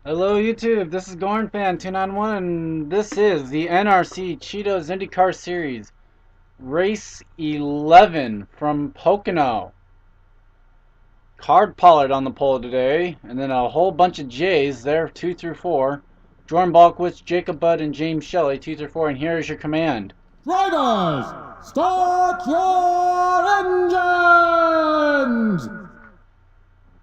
Hello YouTube, this is GornFan291 and this is the NRC Cheetos Indycar Series Race 11 from Pocono. Card Pollard on the pole today, and then a whole bunch of J's there, 2 through 4. Jordan Balkowitz, Jacob Budd, and James Shelley, 2 through 4, and here is your command. Drivers, start your engines!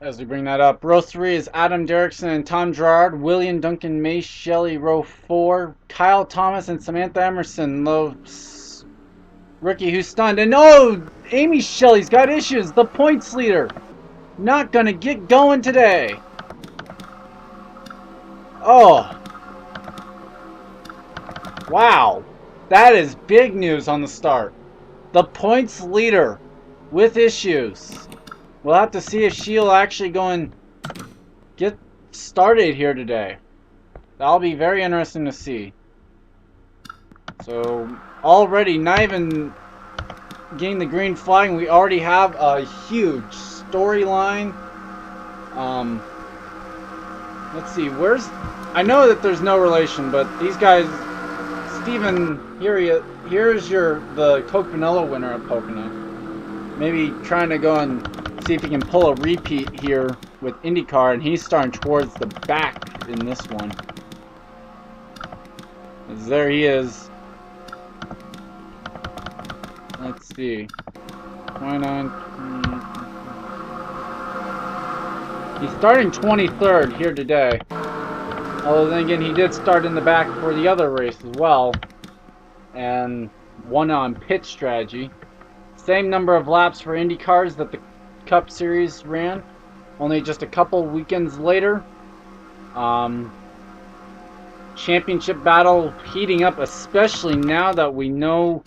As we bring that up, row 3 is Adam Derrickson and Tom Gerard, William Duncan May Shelley, row 4, Kyle Thomas and Samantha Emerson, rookie who's stunned, and Amy Shelley's got issues, the points leader, not gonna get going today. Oh, wow, that is big news on the start. The points leader with issues. We'll have to see if she'll actually go and get started here today. That'll be very interesting to see. So, already, not even getting the green flag, we already have a huge storyline. Let's see, I know that there's no relation, but these guys, Steven, here's the Coke Vanilla winner at Pocono. Maybe trying to go and see if he can pull a repeat here with IndyCar, and he's starting towards the back in this one. As there he is. Let's see. 29. He's starting 23rd here today. Although then again, he did start in the back for the other race as well, and won on pit strategy. Same number of laps for IndyCars that the Cup Series ran, only just a couple weekends later. Championship battle heating up, especially now that we know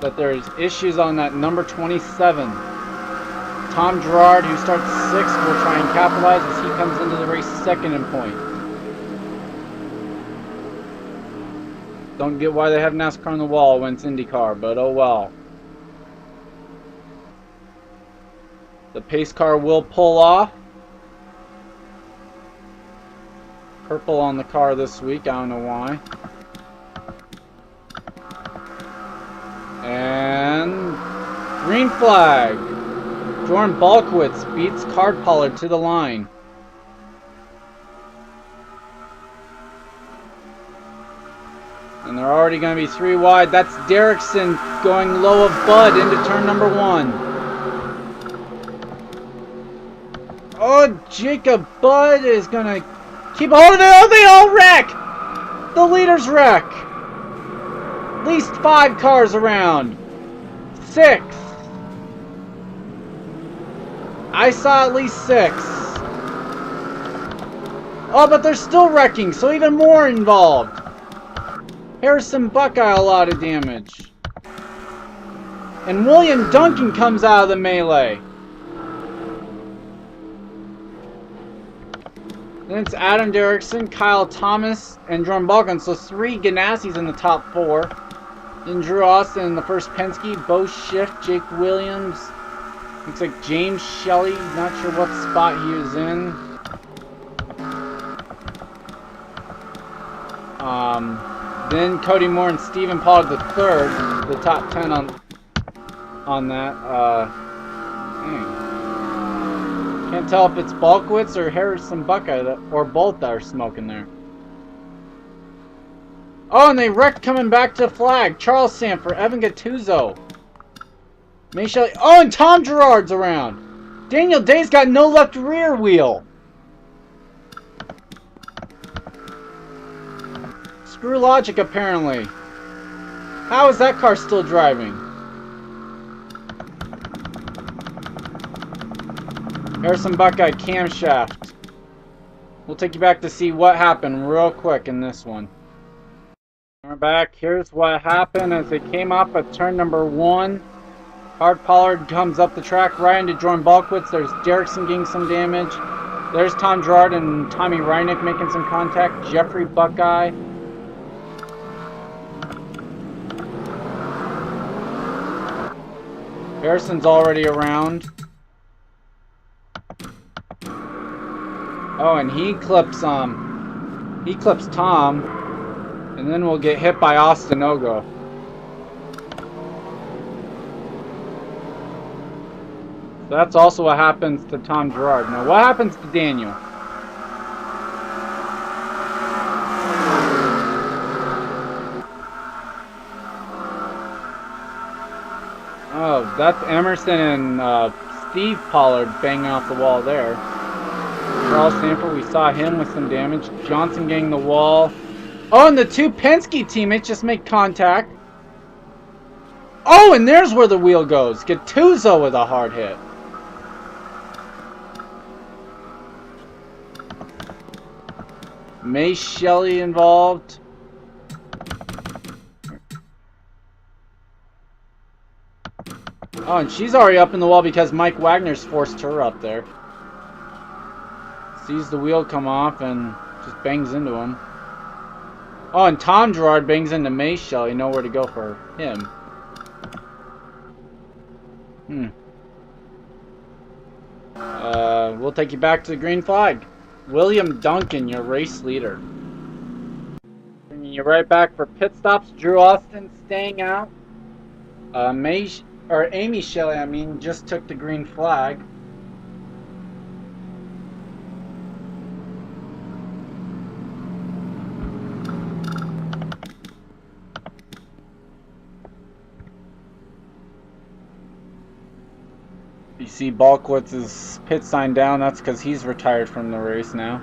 that there's issues on that number 27. Tom Gerard, who starts 6th, will try and capitalize as he comes into the race second in point. Don't get why they have NASCAR on the wall when it's IndyCar, but oh well. The pace car will pull off. Purple on the car this week, I don't know why. And green flag. Jordan Balkowitz beats Card Pollard to the line. And they're already going to be 3 wide. That's Derrickson going low of Bud into turn number 1. Oh, Jacob Budd is going to keep a hold of it. Oh, they all wreck! The leaders wreck. At least 5 cars around. 6. I saw at least 6. Oh, but they're still wrecking, so even more involved. Harrison Buckeye, a lot of damage. And William Duncan comes out of the melee. Then it's Adam Derrickson, Kyle Thomas, and Jordan Balkowitz. So 3 Ganassis in the top 4. Then Drew Austin in the first Penske, Bo Schiff, Jake Williams. Looks like James Shelley, not sure what spot he was in. Then Cody Moore and Stephen Pollard the third, the top 10 on that. Dang. Can't tell if it's Balkowitz or Harrison Buckeye, or both that are smoking there. Oh, and they wrecked coming back to flag. Charles Sanford, Evan Gattuso. May Shelley. Oh, and Tom Gerard's around. Daniel Day's got no left rear wheel. Screw logic, apparently. How is that car still driving? Harrison Buckeye camshaft. We'll take you back to see what happened real quick in this one. We're back. Here's what happened as they came up at turn number 1. Card Pollard comes up the track right into Jordan Balkowitz. There's Derrickson getting some damage. There's Tom Gerard and Tommy Reinick making some contact. Jeffrey Buckeye. Harrison's already around. Oh, and he clips He clips Tom, and then we'll get hit by Austin Ogo. That's also what happens to Tom Gerard. Now, what happens to Daniel? Oh, that's Emerson and Steve Pollard banging off the wall there. Charles Sanford, we saw him with some damage. Johnson getting the wall. Oh, and the two Penske teammates just make contact. Oh, and there's where the wheel goes. Gattuso with a hard hit. May Shelley involved. Oh, and she's already up in the wall because Mike Wagner's forced her up there. Sees the wheel come off and just bangs into him. Oh, and Tom Gerard bangs into May Shelley. Nowhere to go for him. We'll take you back to the green flag. William Duncan, your race leader. Bringing you right back for pit stops. Drew Austin staying out. Amy Shelley, I mean, just took the green flag. You see Balkwitz's pit sign down. That's because he's retired from the race now.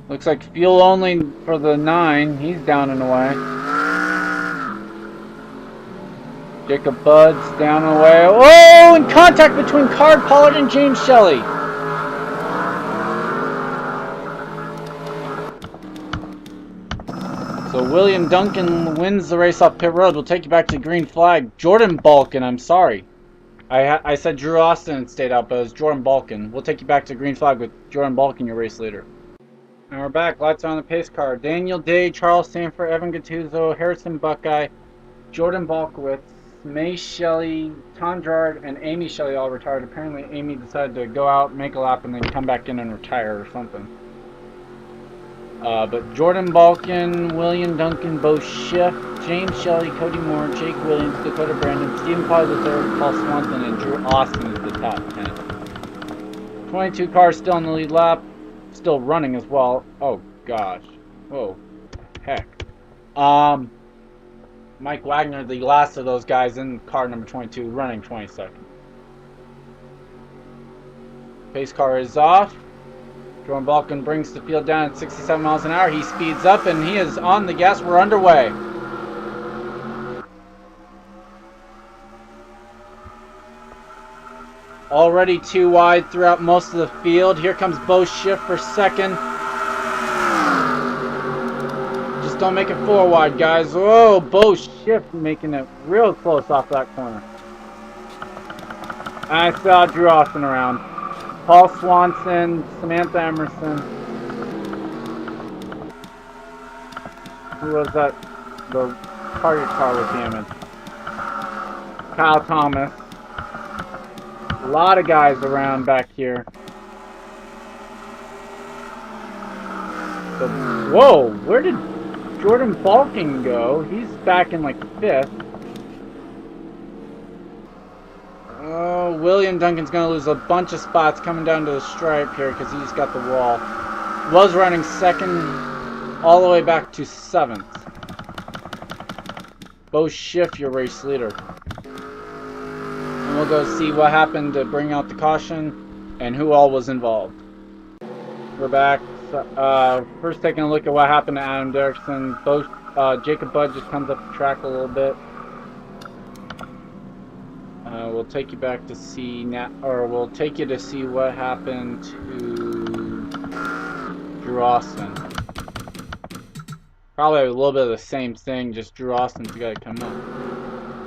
Looks like fuel only for the 9. He's down and away. Jacob Budd's down and away. Oh, and contact between Card Pollard and James Shelley. So William Duncan wins the race off pit road. We'll take you back to the green flag. Jordan Balkin, I'm sorry. I said Drew Austin stayed out, but it was Jordan Balkin. We'll take you back to green flag with Jordan Balkin, your race leader. And we're back. Lights are on the pace car. Daniel Day, Charles Sanford, Evan Gattuso, Harrison Buckeye, Jordan Balkowitz, May Shelley, Tom Gerard, and Amy Shelley all retired. Apparently Amy decided to go out, make a lap, and then come back in and retire or something. But Jordan Balkin, William Duncan, Bo Schiff, James Shelley, Cody Moore, Jake Williams, Dakota Brandon, Stephen Pollard III, Paul Swanson, and Drew Austin is the top 10. 22 cars still on the lead lap, still running as well. Oh gosh. Whoa. Heck. Mike Wagner, the last of those guys in car number 22, running 22nd. Pace car is off. Jordan Balkin brings the field down at 67 miles an hour. He speeds up and he is on the gas. We're underway. Already too wide throughout most of the field. Here comes Bo Schiff for second. Just don't make it 4 wide, guys. Whoa, Bo Schiff making it real close off that corner. I saw Drew Austin around. Paul Swanson, Samantha Emerson. Who was that? The target car with damage. Kyle Thomas. A lot of guys around back here. So, whoa, where did Jordan Balkin go? He's back in like 5th. Oh, William Duncan's going to lose a bunch of spots coming down to the stripe here because he's got the wall. Was running 2nd all the way back to 7th. Bo Schiff, your race leader. And we'll go see what happened to bring out the caution and who all was involved. We're back. First taking a look at what happened to Adam Derrickson. Jacob Budd just comes up the track a little bit. We'll take you back to see we'll take you to see what happened to Drew Austin. Probably a little bit of the same thing, just Drew Austin's got to come up.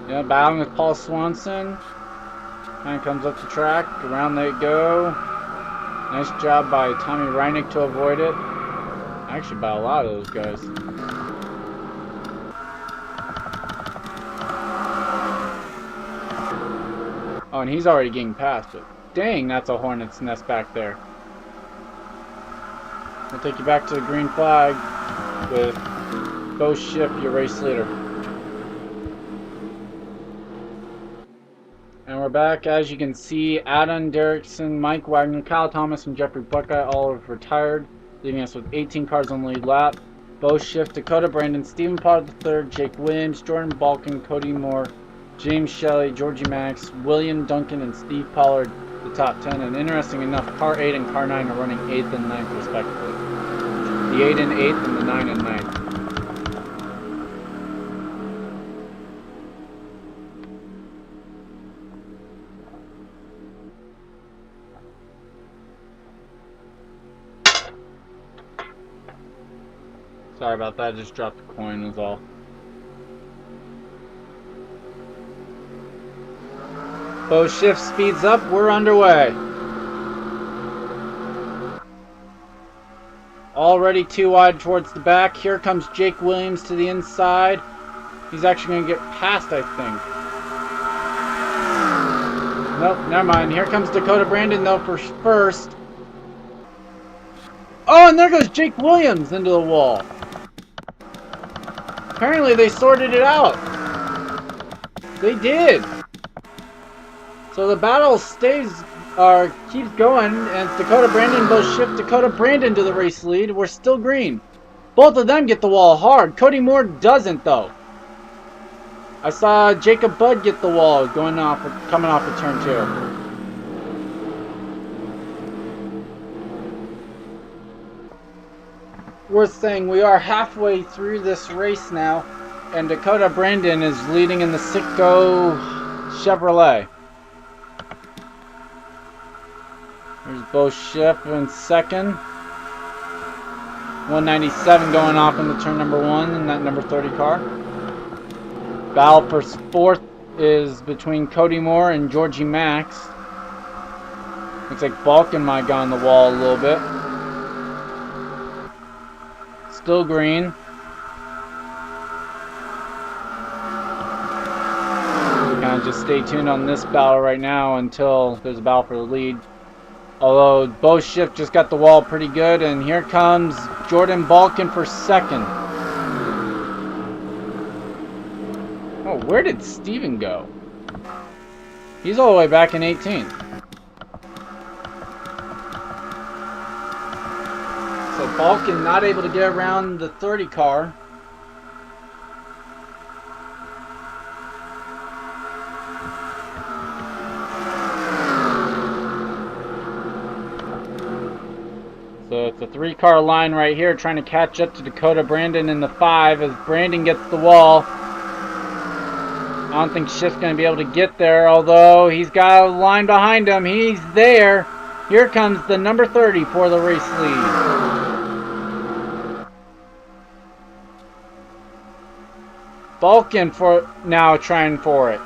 Yeah, battling with Paul Swanson. Kind of comes up the track, around they go. Nice job by Tommy Reinick to avoid it. Actually, by a lot of those guys. Oh, and he's already getting past it. dang, that's a hornet's nest back there. We'll take you back to the green flag with Bo Schiff, your race leader. And we're back. As you can see, Adam Derrickson, Mike Wagner, Kyle Thomas, and Jeffrey Buckeye all have retired, leaving us with 18 cars on the lead lap. Bo Schiff, Dakota Brandon, Stephen Potter III, Jake Williams, Jordan Balkin, Cody Moore, James Shelley, Georgie Max, William Duncan, and Steve Pollard, the top 10. And interesting enough, Car 8 and Car 9 are running 8th and 9th respectively. The 8 and 8th and the 9 and 9th. Sorry about that, I just dropped a coin was all. Bo Schiff speeds up, we're underway. Already too wide towards the back. Here comes Jake Williams to the inside. He's actually going to get past, I think. Nope, never mind. Here comes Dakota Brandon, though, for first. Oh, and there goes Jake Williams into the wall. Apparently, they sorted it out. They did. So the battle keeps going, and it's Dakota Brandon, Bo Schiff, Dakota Brandon to the race lead. We're still green. Both of them get the wall hard. Cody Moore doesn't, though. I saw Jacob Budd get the wall coming off of turn 2. Worth saying, we are halfway through this race now, and Dakota Brandon is leading in the Sitco Chevrolet. There's Bo Schiff in second. 197 going off into turn number 1 in that number 30 car. Battle for fourth is between Cody Moore and Georgie Max. Looks like Balkin might have gone the wall a little bit. Still green. Kind of just stay tuned on this battle right now until there's a battle for the lead. Although Bo Schiff just got the wall pretty good, and here comes Jordan Balkin for second. Oh, where did Steven go? He's all the way back in 18th. So Balkin not able to get around the 30 car. So it's a 3-car line right here trying to catch up to Dakota Brandon in the 5 as Brandon gets the wall. I don't think Schiff's going to be able to get there, although he's got a line behind him. He's there. Here comes the number 30 for the race lead. Balkin for now trying for it.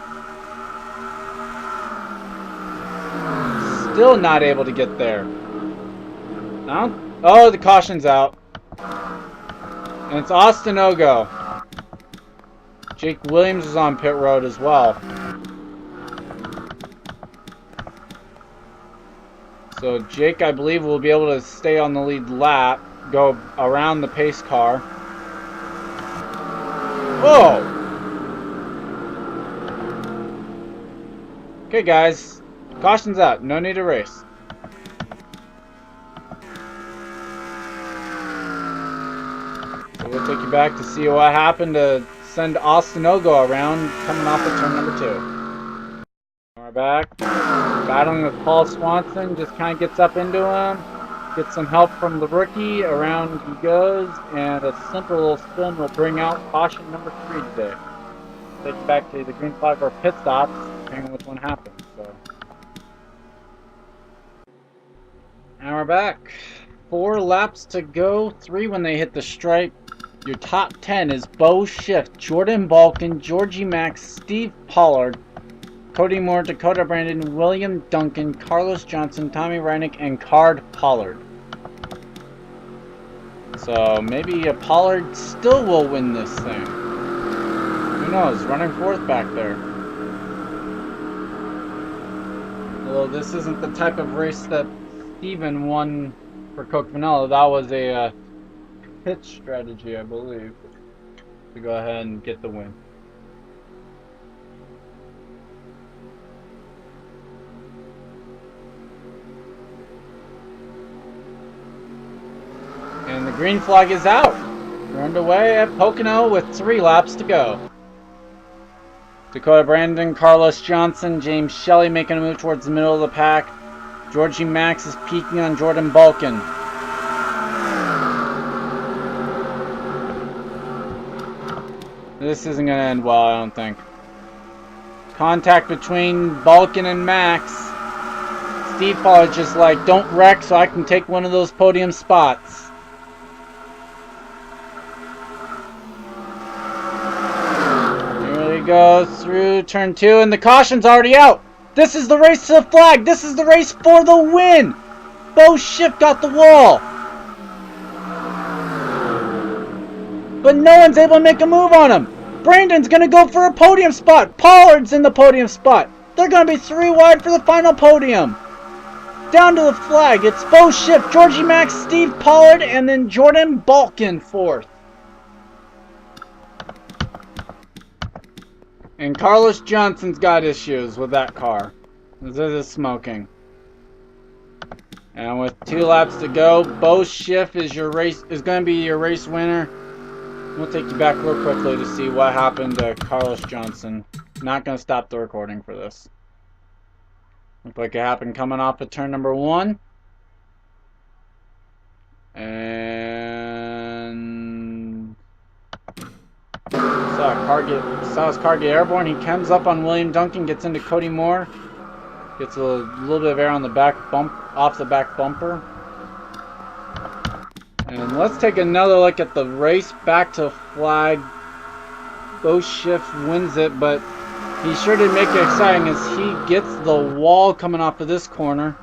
Still not able to get there. Oh, the caution's out. And it's Austin Ogo. Jake Williams is on pit road as well. So Jake, I believe, will be able to stay on the lead lap, go around the pace car. Whoa! Okay, guys. Caution's out. No need to race. We'll take you back to see what happened to send Austin Ogo around coming off of turn number 2. We're back. Battling with Paul Swanson. Just kind of gets up into him. Gets some help from the rookie. Around he goes. And a simple little spin will bring out caution number 3 today. Take you back to the green flag or pit stops, depending on which one happens. So. And we're back. 4 laps to go. 3 when they hit the stripe. Your top 10 is Bo Schiff, Jordan Balkin, Georgie Max, Steve Pollard, Cody Moore, Dakota Brandon, William Duncan, Carlos Johnson, Tommy Reinick, and Card Pollard. So maybe a Pollard still will win this thing. Who knows? Running fourth back there. Although this isn't the type of race that Steven won for Coke Vanilla. That was a pitch strategy, I believe, to go ahead and get the win. And the green flag is out. We're underway at Pocono with 3 laps to go. Dakota Brandon, Carlos Johnson, James Shelley making a move towards the middle of the pack. Georgie Max is peeking on Jordan Balkin. This isn't going to end well, I don't think. Contact between Balkin and Max. Steve Paul is just like, don't wreck so I can take one of those podium spots. Go through turn 2 and the caution's already out. This is the race to the flag. This is the race for the win. Bo Schiff got the wall, but no one's able to make a move on him. Brandon's gonna go for a podium spot. Pollard's in the podium spot. They're gonna be 3 wide for the final podium. Down to the flag, it's Bo Schiff, Georgie Max, Steve Pollard, and then Jordan Balkin 4th. And Carlos Johnson's got issues with that car. This is smoking. And with 2 laps to go, Bo Schiff is going to be your race winner. We'll take you back real quickly to see what happened to Carlos Johnson. Not going to stop the recording for this. Looked like it happened coming off of turn number 1. And saw his car get airborne. He comes up on William Duncan, gets into Cody Moore, gets a little bit of air on the back off the back bumper. And let's take another look at the race back to flag. Bo Schiff wins it, but he sure did make it exciting as he gets the wall coming off of this corner.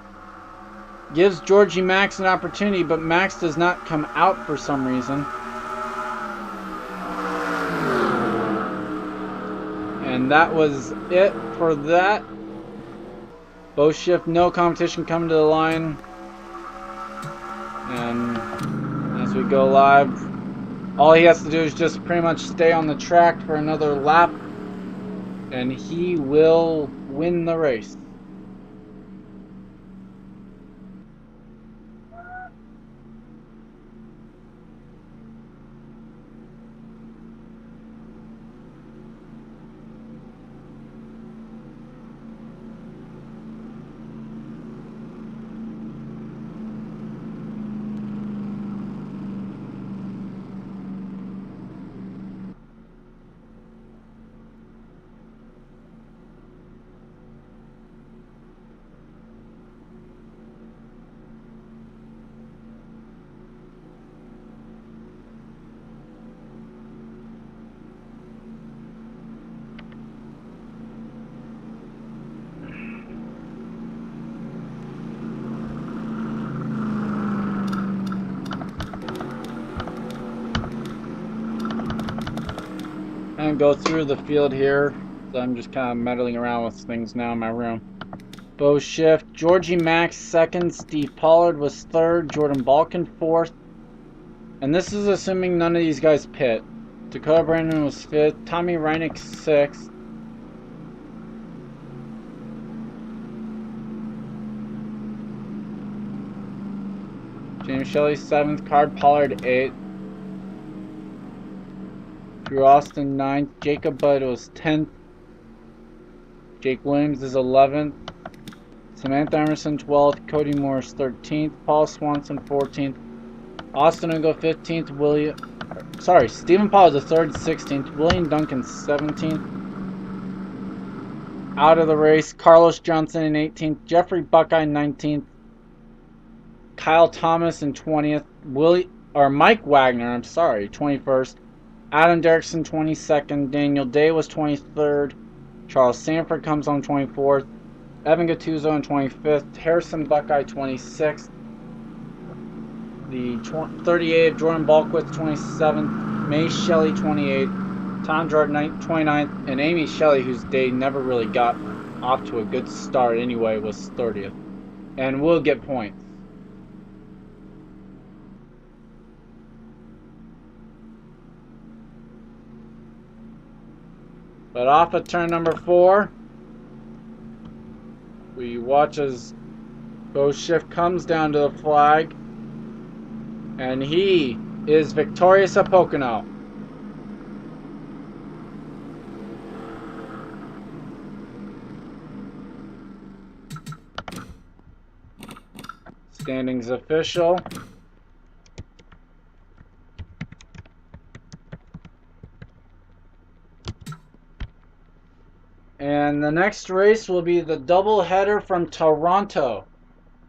Gives Georgie Max an opportunity, but Max does not come out for some reason. And that was it for that. Bo Schiff, no competition coming to the line. And as we go live, all he has to do is just pretty much stay on the track for another lap, and he will win the race. And go through the field here. So I'm just kind of meddling around with things now in my room. Bo Schiff, Georgie Max 2nd, Steve Pollard was 3rd, Jordan Balkin 4th. And this is assuming none of these guys pit. Dakota Brandon was 5th, Tommy Reinick 6th. James Shelley 7th, Card Pollard 8th. Drew Austin 9th, Jacob Budd was 10th, Jake Williams is 11th, Samantha Emerson 12th, Cody Morris 13th, Paul Swanson 14th, Austin Ugo 15th, Stephen Paul is the 3rd, 16th, William Duncan 17th. Out of the race, Carlos Johnson in 18th, Jeffrey Buckeye 19th, Kyle Thomas in 20th, Mike Wagner, 21st. Adam Derrickson 22nd, Daniel Day was 23rd, Charles Sanford comes on 24th, Evan Gattuso in 25th, Harrison Buckeye 26th, the 38th Jordan Balquist 27th, May Shelley 28th, Tom Jordan 29th, and Amy Shelley, whose day never really got off to a good start anyway, was 30th. And we'll get points. But off of turn number 4, we watch as Ghost Shift comes down to the flag. And he is victorious at Pocono. Standings official. And the next race will be the double header from Toronto.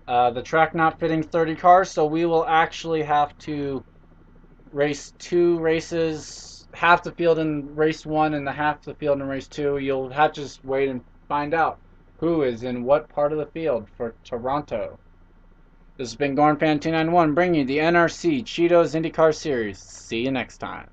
The track not fitting 30 cars, so we will actually have to race 2 races, half the field in race 1 and the half the field in race 2. You'll have to just wait and find out who is in what part of the field for Toronto. This has been GornFan291 bringing you the NRC Cheetos Indycar Series. See you next time.